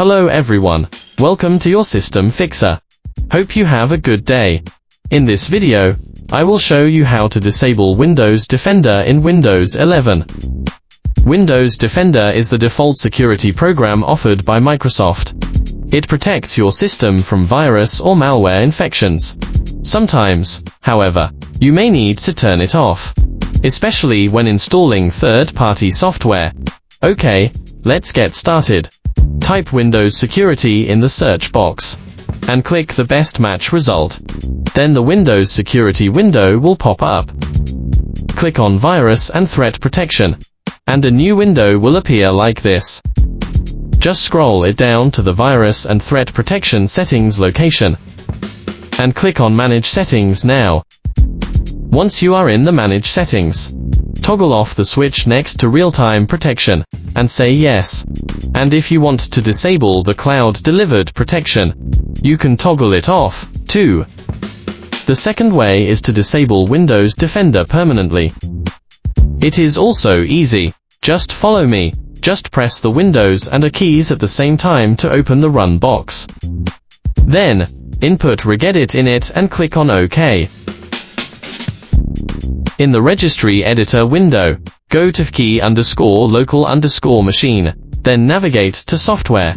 Hello everyone, welcome to your System Fixer. Hope you have a good day. In this video, I will show you how to disable Windows Defender in Windows 11. Windows Defender is the default security program offered by Microsoft. It protects your system from virus or malware infections. Sometimes, however, you may need to turn it off, especially when installing third-party software. Okay, let's get started. Type Windows Security in the search box and click the best match result. Then the Windows Security window will pop up. Click on Virus and Threat Protection, and a new window will appear like this. Just scroll it down to the Virus and Threat Protection Settings location, and click on Manage Settings now. Once you are in the Manage Settings, toggle off the switch next to Real-Time Protection, and say Yes. And if you want to disable the cloud-delivered protection, you can toggle it off, too. The second way is to disable Windows Defender permanently. It is also easy. Just follow me. Just press the Windows and A keys at the same time to open the Run box. Then, input regedit in it and click on OK. In the Registry Editor window, go to key_local_machine, then navigate to Software.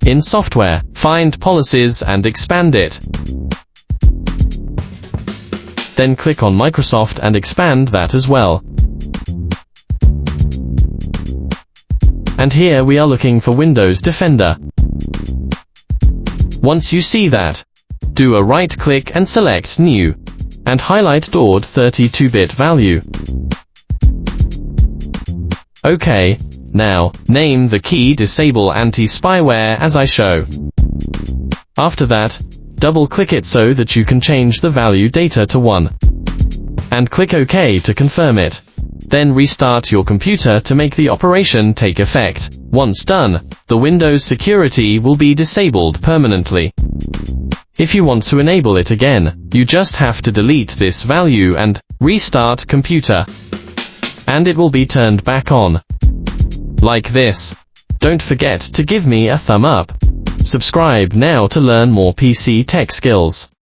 In Software, find Policies and expand it. Then click on Microsoft and expand that as well. And here we are looking for Windows Defender. Once you see that, do a right-click and select New, and highlight DWORD 32-bit value. OK, now, name the key Disable Anti-Spyware as I show. After that, double-click it so that you can change the value data to 1. And click OK to confirm it. Then restart your computer to make the operation take effect. Once done, the Windows security will be disabled permanently. If you want to enable it again, you just have to delete this value and restart computer. And it will be turned back on. Like this. Don't forget to give me a thumb up. Subscribe now to learn more PC tech skills.